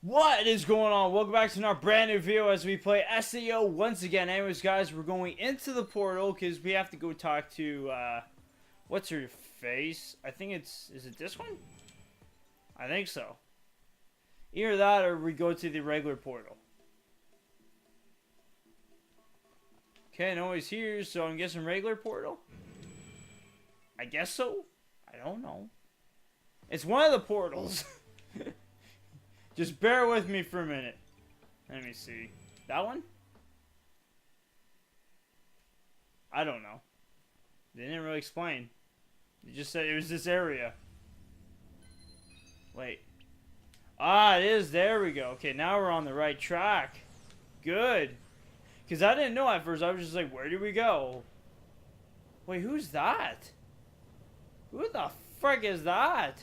What is going on? Welcome back to another brand new video as we play SEO once again. Anyways, guys, we're going into the portal because we have to go talk to, what's her face? I think is it this one? I think so. Either that or we go to the regular portal. Okay, no one's here, so I'm guessing regular portal? I guess so? I don't know. It's one of the portals. Just bear with me for a minute. Let me see. That one? I don't know. They didn't really explain. They just said it was this area. Wait. Ah, it is. There we go. Okay, now we're on the right track. Good. Because I didn't know at first. I was just like, where do we go? Wait, who's that? Who the frick is that?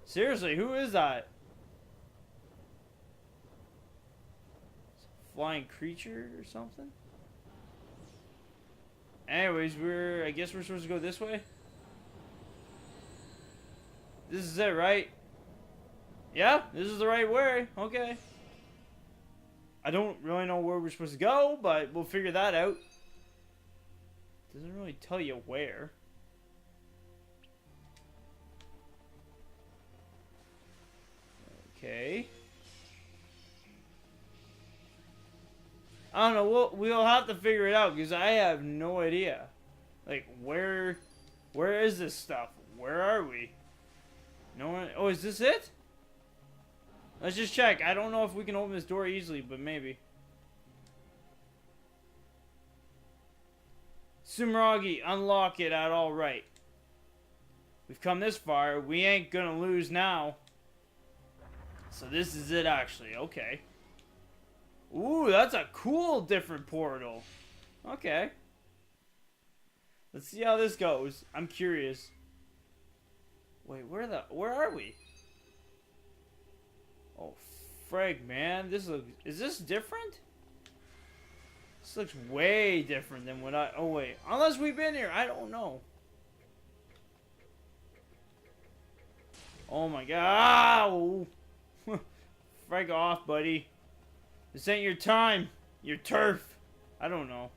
Seriously, who is that? Flying creature or something? Anyways, I guess we're supposed to go this way? This is it, right? Yeah, this is the right way. Okay. I don't really know where we're supposed to go, but we'll figure that out. Doesn't really tell you where. Okay. I don't know. We'll have to figure it out because I have no idea. Like where is this stuff? Where are we? No one. Oh, is this it? Let's just check. I don't know if we can open this door easily, but maybe. Sumeragi, unlock it at all right. We've come this far. We ain't gonna lose now. So this is it actually, okay. Ooh, that's a cool different portal. Okay. Let's see how this goes. I'm curious. Wait, where are we? Oh, frig, man. Is this different? This looks way different than what oh wait, unless we've been here, I don't know. Oh my god. Frag off, buddy. This ain't your time. Your turf. I don't know.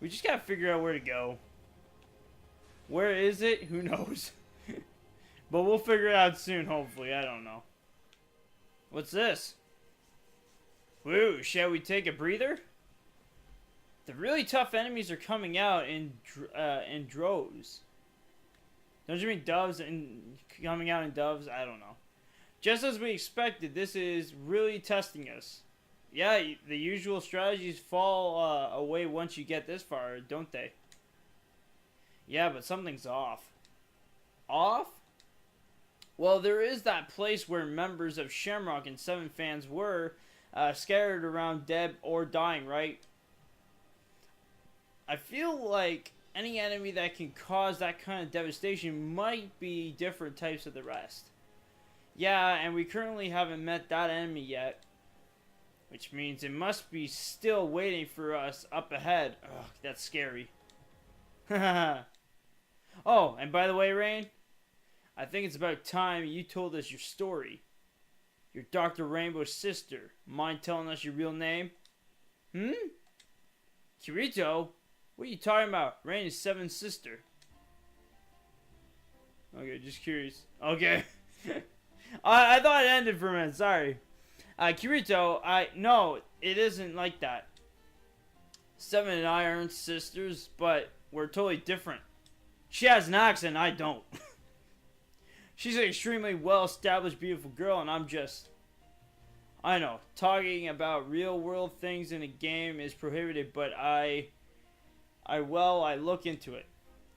We just gotta figure out where to go. Where is it? Who knows? But we'll figure it out soon, hopefully. I don't know. What's this? Woo, shall we take a breather? The really tough enemies are coming out in droves. Don't you mean doves and coming out in doves? I don't know. Just as we expected, this is really testing us. Yeah, the usual strategies fall away once you get this far, don't they? Yeah, but something's off. Off? Well, there is that place where members of Shamrock and 7 fans were scattered around dead or dying, right? I feel like any enemy that can cause that kind of devastation might be different types of the rest. Yeah, and we currently haven't met that enemy yet. Which means it must be still waiting for us up ahead. Ugh, that's scary. Oh, and by the way, Rain, I think it's about time you told us your story. You're Dr. Rainbow's sister. Mind telling us your real name? Hmm? Kirito? What are you talking about? Rain is 7's sister. Okay, just curious. Okay. I thought it ended for a minute. Sorry. Kirito, no, it isn't like that. 7 and I aren't sisters, but we're totally different. She has an accent, I don't. She's an extremely well-established, beautiful girl, and I'm just... I know, talking about real-world things in a game is prohibited, but I look into it.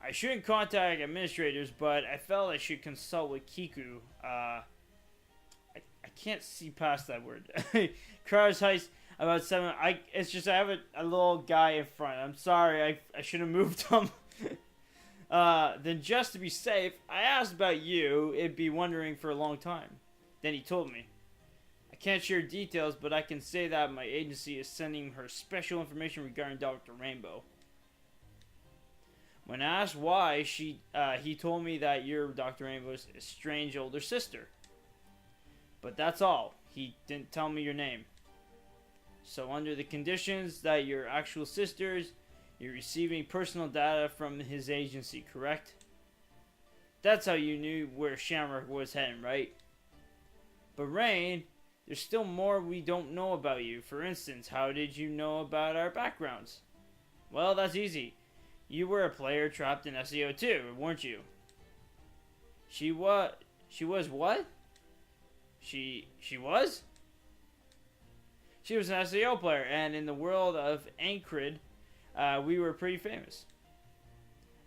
I shouldn't contact administrators, but I felt I should consult with Kiku. I can't see past that word. Crow's Heist about 7. It's just I have a little guy in front. I'm sorry. I should have moved him. Then just to be safe, I asked about you. It'd be wondering for a long time. Then he told me. I can't share details, but I can say that my agency is sending her special information regarding Dr. Rainbow. When asked why, he told me that you're Dr. Rainbow's strange older sister. But that's all. He didn't tell me your name. So under the conditions that you're actual sisters, you're receiving personal data from his agency, correct? That's how you knew where Shamrock was heading, right? But Rain, there's still more we don't know about you. For instance, how did you know about our backgrounds? Well, that's easy. You were a player trapped in SEO too, weren't you? She was what? She was? She was an SEO player, and in the world of Ancrid, we were pretty famous.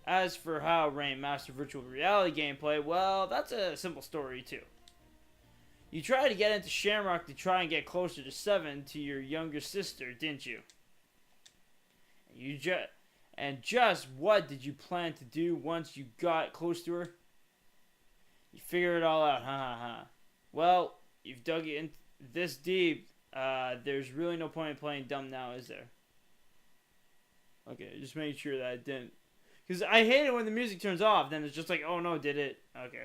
As for how Rain mastered virtual reality gameplay, well, that's a simple story too. You tried to get into Shamrock to try and get closer to 7 to your younger sister, didn't you? Just what did you plan to do once you got close to her? You figure it all out, ha. Well, you've dug it in this deep. There's really no point in playing dumb now, is there? Okay, just make sure that it didn't. Because I hate it when the music turns off. Then it's just like, oh no, did it? Okay.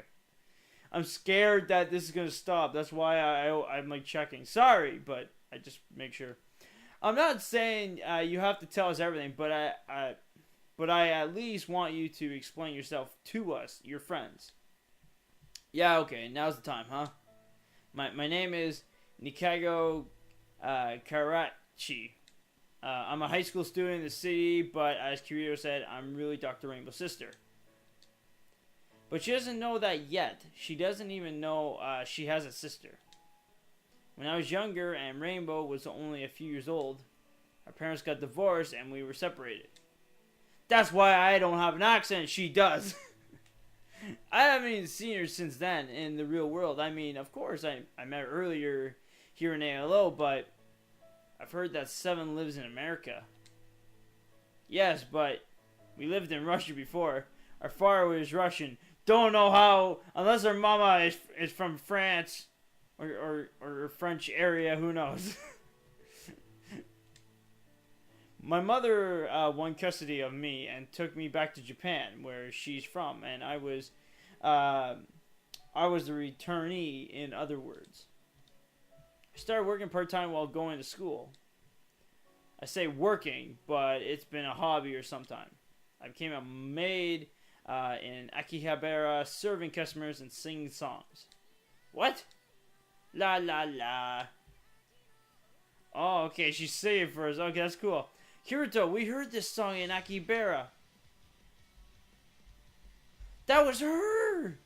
I'm scared that this is going to stop. That's why I'm like checking. Sorry, but I just make sure. I'm not saying you have to tell us everything, but I at least want you to explain yourself to us, your friends. Yeah, okay, now's the time, huh? My name is Nikago Karachi. I'm a high school student in the city, but as Kirito said, I'm really Dr. Rainbow's sister. But she doesn't know that yet. She doesn't even know she has a sister. When I was younger and Rainbow was only a few years old, our parents got divorced and we were separated. That's why I don't have an accent, she does. I haven't even seen her since then in the real world. I mean, of course, I met her earlier here in ALO, but I've heard that 7 lives in America. Yes, but we lived in Russia before. Our father was Russian. Don't know how, unless our mama is from France or French area, who knows. My mother won custody of me and took me back to Japan, where she's from, and I was the returnee, in other words. I started working part-time while going to school. I say working, but it's been a hobby or sometime. I became a maid in Akihabara, serving customers and singing songs. What? La la la. Oh, okay, she's singing for us. Okay, that's cool. Kirito, we heard this song in Akihabara. That was her!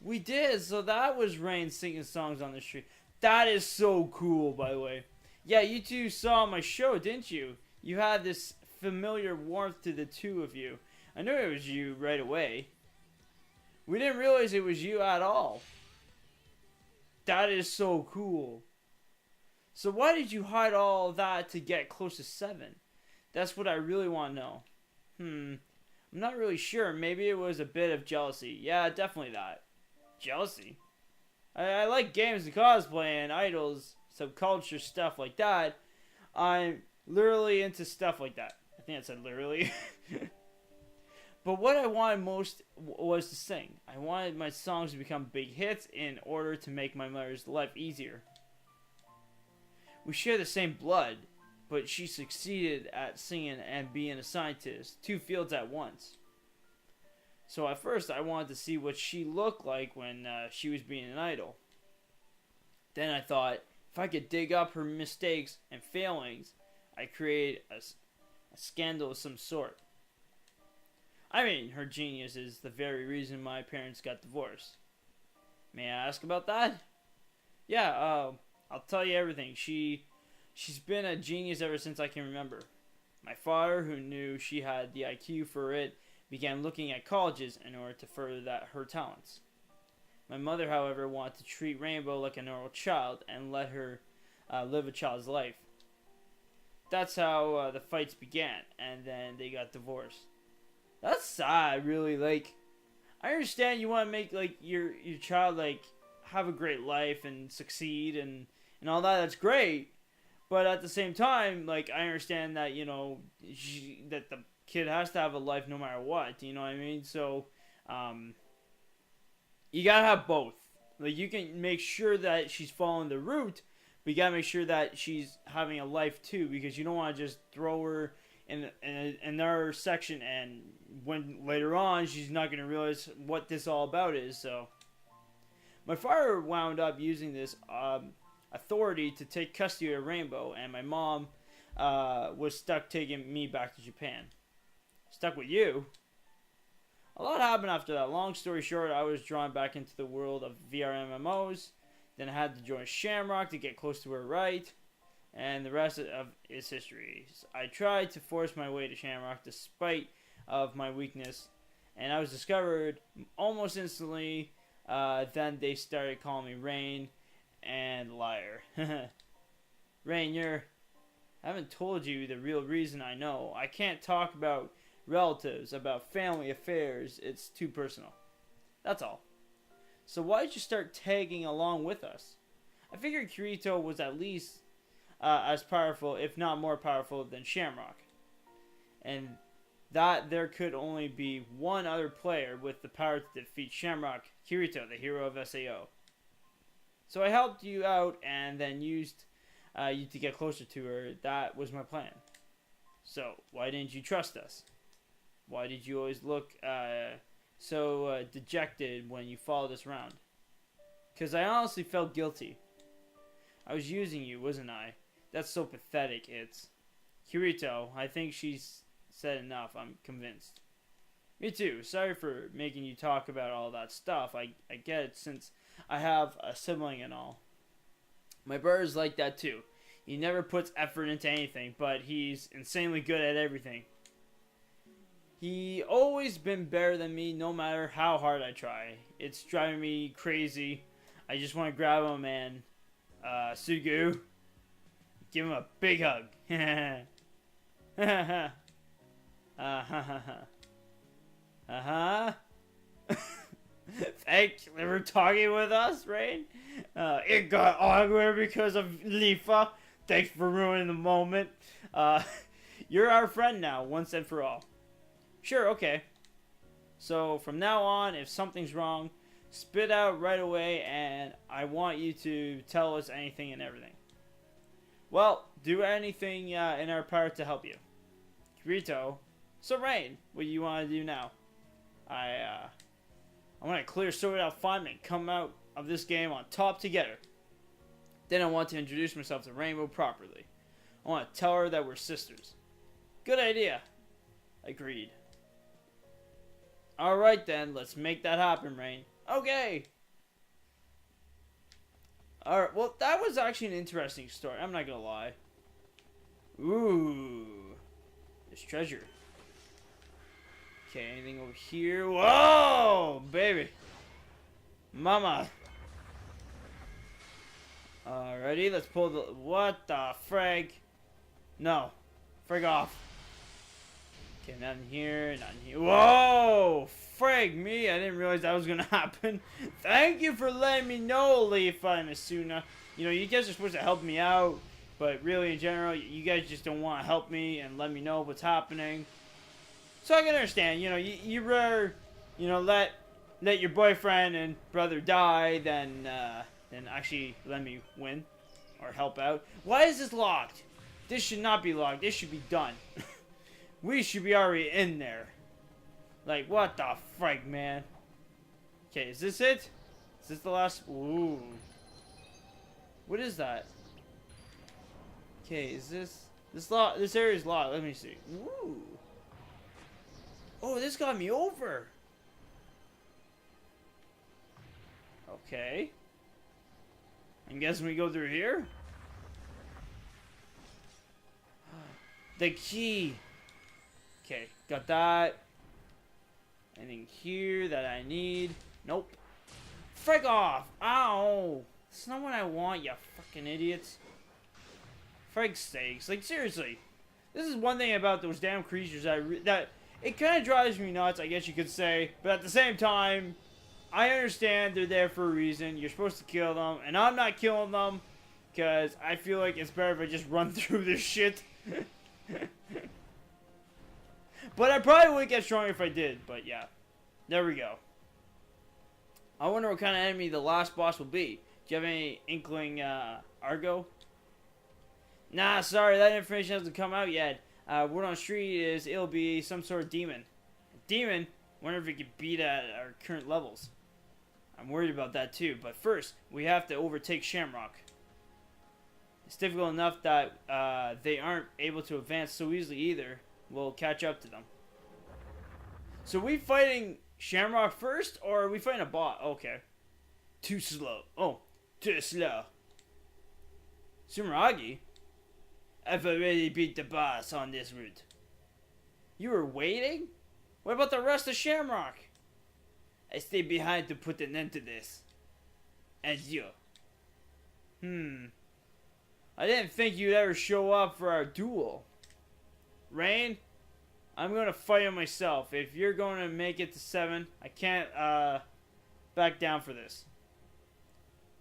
We did, so that was Rain singing songs on the street. That is so cool, by the way. Yeah, you two saw my show, didn't you? You had this familiar warmth to the two of you. I knew it was you right away. We didn't realize it was you at all. That is so cool. So why did you hide all that to get close to 7? That's what I really want to know. I'm not really sure. Maybe it was a bit of jealousy. Yeah, definitely that. Jealousy? I like games and cosplay and idols, subculture, stuff like that. I'm literally into stuff like that. I think I said literally. But what I wanted most was to sing. I wanted my songs to become big hits in order to make my mother's life easier. We share the same blood, but she succeeded at singing and being a scientist, 2 fields at once. So at first I wanted to see what she looked like when she was being an idol. Then I thought, if I could dig up her mistakes and failings, I'd create a scandal of some sort. I mean, her genius is the very reason my parents got divorced. May I ask about that? Yeah, I'll tell you everything. She's been a genius ever since I can remember. My father, who knew she had the IQ for it, began looking at colleges in order to further her talents. My mother, however, wanted to treat Rainbow like a normal child and let her live a child's life. That's how the fights began, and then they got divorced. That's sad, really. Like, I understand you want to make like your child like have a great life and succeed and all that. That's great, but at the same time, like I understand that that the kid has to have a life no matter what. You know what I mean? So, you gotta have both. Like, you can make sure that she's following the route, but you gotta make sure that she's having a life too, because you don't want to just throw her in another section, and when later on she's not gonna realize what this all about is. So my father wound up using this authority to take custody of Rainbow, and my mom was stuck taking me back to Japan. Stuck with you? A lot happened after that. Long story short, I was drawn back into the world of VR MMOs. Then I had to join Shamrock to get close to her right. And the rest of is history. I tried to force my way to Shamrock despite of my weakness. And I was discovered almost instantly. Then they started calling me Rain and Liar. Rain, I haven't told you the real reason. I know. I can't talk about relatives, about family affairs. It's too personal. That's all. So why did you start tagging along with us? I figured Kirito was at least as powerful, if not more powerful, than Shamrock. And that there could only be one other player with the power to defeat Shamrock, Kirito, the hero of SAO. So I helped you out and then used you to get closer to her. That was my plan. So why didn't you trust us? Why did you always look so dejected when you followed us around? Because I honestly felt guilty. I was using you, wasn't I? That's so pathetic. It's Kirito. I think she's said enough. I'm convinced. Me too. Sorry for making you talk about all that stuff. I get it since I have a sibling and all. My brother's like that too. He never puts effort into anything, but he's insanely good at everything. He always been better than me no matter how hard I try. It's driving me crazy. I just want to grab him and Sugu, give him a big hug. Thanks for talking with us, Rain. It got awkward because of Lifa. Thanks for ruining the moment. You're our friend now, once and for all. Sure, okay. So from now on, if something's wrong, spit out right away, and I want you to tell us anything and everything. Well, do anything in our power to help you. Kirito. So Rain, what do you want to do now? I want to clear Sword Out Fun and come out of this game on top together. Then I want to introduce myself to Rainbow properly. I want to tell her that we're sisters. Good idea. Agreed. Alright then, let's make that happen, Rain. Okay. Alright, well, that was actually an interesting story. I'm not gonna lie. Ooh. There's treasure. Okay, anything over here? Whoa, baby. Mama. Alrighty, let's pull the... What the frig? No. Frig off. Okay, not in here, not in here. Whoa! Frig me! I didn't realize that was gonna happen. Thank you for letting me know, Leafa and Asuna. You know, you guys are supposed to help me out, but really, in general, you guys just don't want to help me and let me know what's happening. So I can understand, you know, you rather, you know, let your boyfriend and brother die than actually let me win or help out. Why is this locked? This should not be locked. This should be done. We should be already in there. Like, what the frick, man? Okay, is this it? Is this the last? Ooh. What is that? Okay, is this area is locked. Let me see. Ooh. Oh, this got me over. Okay. I'm guessing we go through here. The key. Okay, got that. Anything here that I need? Nope. Frick off! Ow! That's not what I want, you fucking idiots. Frick sakes. Like, seriously. This is one thing about those damn creatures that it kind of drives me nuts, I guess you could say. But at the same time, I understand they're there for a reason. You're supposed to kill them. And I'm not killing them. Because I feel like it's better if I just run through this shit. But I probably would get stronger if I did. But yeah. There we go. I wonder what kind of enemy the last boss will be. Do you have any inkling, Argo? Nah, sorry, that information hasn't come out yet. Word on the street is it'll be some sort of demon. Demon? Wonder if it could beat at our current levels. I'm worried about that too, but first, we have to overtake Shamrock. It's difficult enough that they aren't able to advance so easily either. We'll catch up to them. So we fighting Shamrock first, or are we fighting a bot? Okay. Too slow. Oh, too slow. Sumeragi? I've already beat the boss on this route. You were waiting? What about the rest of Shamrock? I stayed behind to put an end to this. As you. I didn't think you'd ever show up for our duel. Rain, I'm gonna fight him myself. If you're going to make it to 7, I can't back down for this.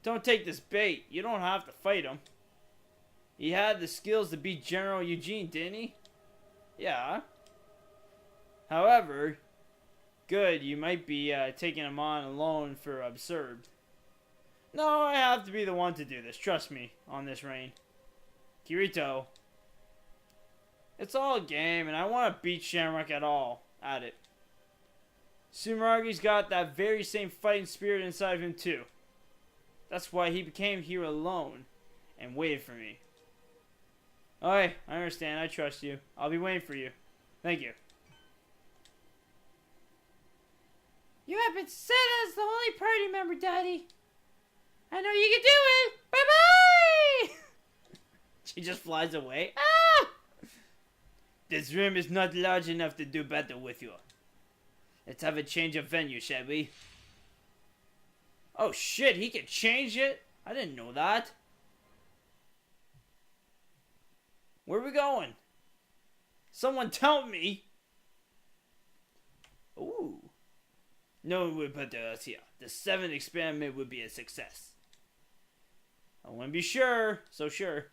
Don't take this bait. You don't have to fight him. He had the skills to beat General Eugene, didn't he? Yeah. However, good, you might be taking him on alone for absurd. No, I have to be the one to do this. Trust me on this, Rain. Kirito. It's all a game, and I want to beat Shamrock at it. Sumeragi's got that very same fighting spirit inside of him too. That's why he came here alone and waited for me. Alright, I understand. I trust you. I'll be waiting for you. Thank you. You have been set as the only party member, Daddy. I know you can do it. Bye-bye! She just flies away. Ah! This room is not large enough to do battle with you. Let's have a change of venue, shall we? Oh shit, he can change it? I didn't know that. Where are we going? Someone tell me. Ooh. No one would put us here. The 7th experiment would be a success. I want to be sure, so sure.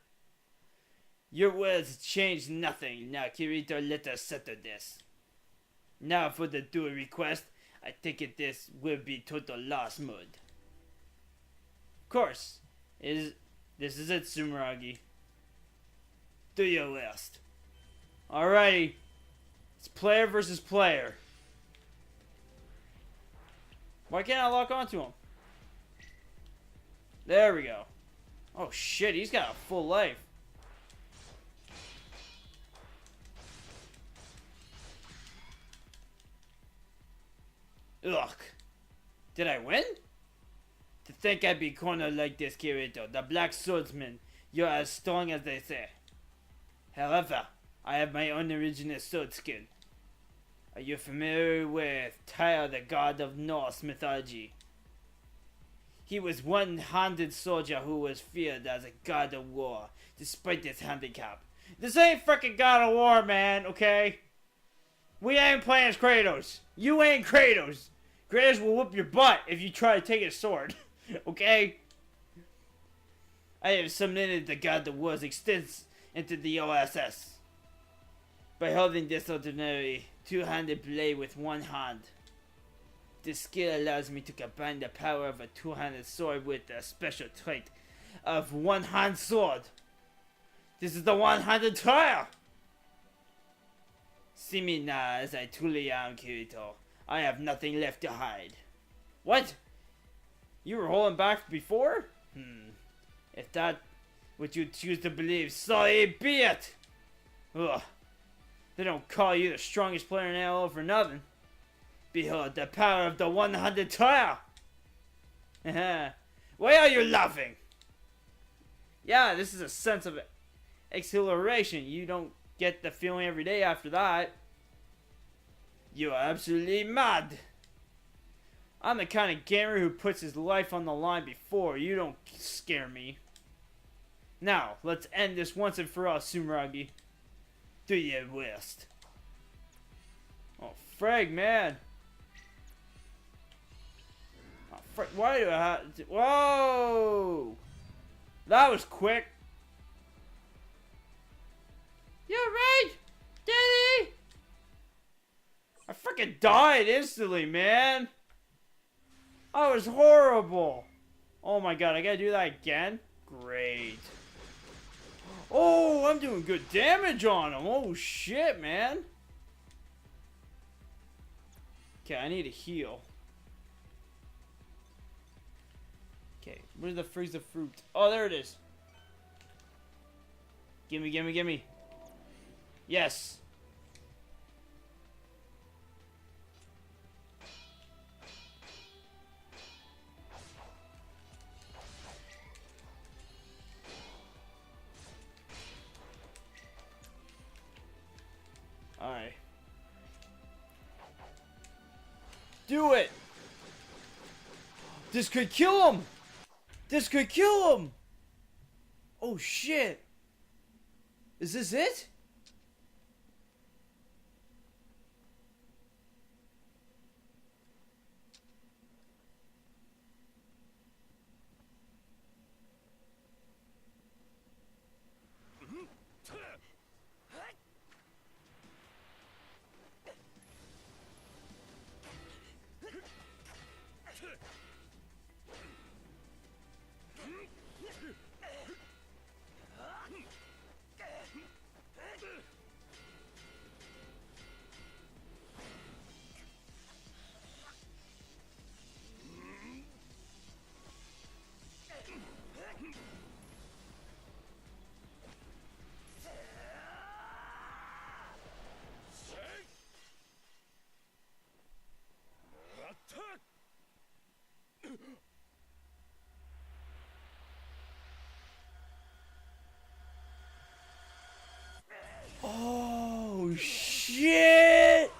Your words change nothing. Now, Kirito, let us settle this. Now for the duel request. I think this will be total loss mode. Of course. This is it, Sumeragi. Do your worst. Alrighty. It's player versus player. Why can't I lock onto him? There we go. Oh shit, he's got a full life. Ugh. Did I win? To think I'd be cornered like this, Kirito. The Black Swordsman. You're as strong as they say. However, I have my own original sword skill. Are you familiar with Tyr, the god of Norse mythology? He was one-handed soldier who was feared as a god of war, despite his handicap. This ain't freaking God of War, man, okay? We ain't playing as Kratos. You ain't Kratos. Kratos will whoop your butt if you try to take his sword, okay? I have summoned the god of war's extents into the OSS. By holding this ordinary two-handed blade with one hand. This skill allows me to combine the power of a two-handed sword with a special trait of one-hand sword. This is the one-handed Tyr! See me now as I truly am, Kirito. I have nothing left to hide. What? You were holding back before? If that what you choose to believe, so be it! Ugh. They don't call you the strongest player in ALO for nothing. Behold the power of the 100 Tyr! Why are you laughing? Yeah, this is a sense of exhilaration. You don't get the feeling every day after that. You are absolutely mad. I'm the kind of gamer who puts his life on the line before. You don't scare me. Now, let's end this once and for all, Sumeragi. Do your worst. Oh, frag, man. Oh, frag, why do I have to... Whoa! That was quick. You're right, Daddy! I freaking died instantly, man. I was horrible. Oh my god, I gotta do that again? Great. Oh, I'm doing good damage on him. Oh shit, man. Okay, I need to heal. Okay, where's the freeze of fruit? Oh, there it is. Gimme, gimme, gimme. Yes. Alright. Do it! This could kill him! This could kill him! Oh shit! Is this it? Oh shit!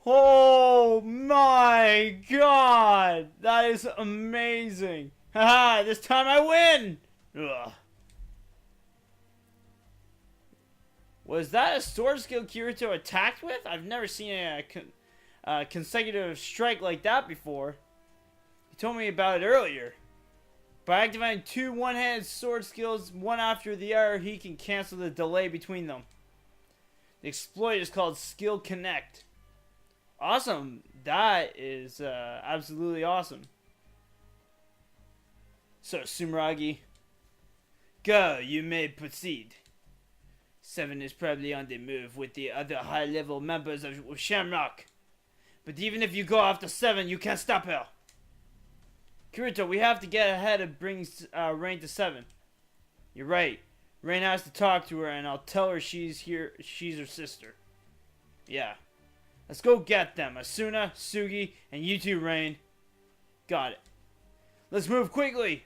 Oh my god! That is amazing! Haha, this time I win! Ugh. Was that a sword skill Kirito attacked with? I've never seen a consecutive strike like that before. You told me about it earlier. By activating two one-handed sword skills, one after the other, he can cancel the delay between them. The exploit is called Skill Connect. Awesome. That is absolutely awesome. So, Sumeragi, go, you may proceed. 7 is probably on the move with the other high-level members of Shamrock. But even if you go after 7, you can't stop her. Kirito, we have to get ahead and bring Rain to 7. You're right. Rain has to talk to her, and I'll tell her she's her sister. Yeah. Let's go get them. Asuna, Sugi, and you two, Rain. Got it. Let's move quickly.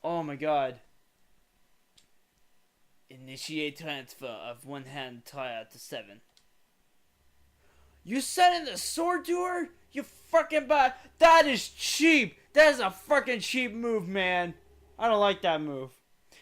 Oh my god. Initiate transfer of one-hand tire to 7. You sending the sword to her? You fucking bot. That is cheap. That is a fucking cheap move, man. I don't like that move.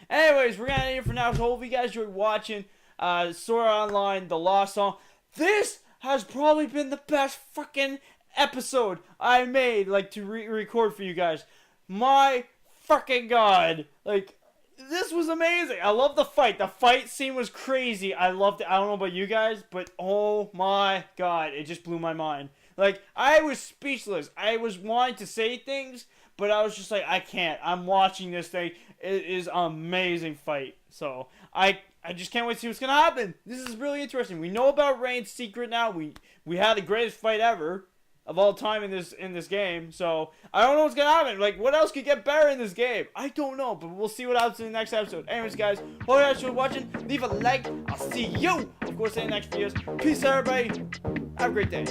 Anyways, we're gonna end it for now. So hope you guys enjoyed watching Sword Art Online, The Lost Song. This has probably been the best fucking episode I made, like, to record for you guys. My fucking god. Like, this was amazing. I love the fight. The fight scene was crazy. I loved it. I don't know about you guys, but oh my god, it just blew my mind. Like, I was speechless. I was wanting to say things, but I was just like, I can't. I'm watching this thing. It is an amazing fight. So, I just can't wait to see what's going to happen. This is really interesting. We know about Rain's secret now. We had the greatest fight ever of all time in this game. So, I don't know what's going to happen. Like, what else could get better in this game? I don't know, but we'll see what happens in the next episode. Anyways, guys, hope you guys enjoyed watching. Leave a like. I'll see you, of course, in the next videos. Peace, everybody. Have a great day.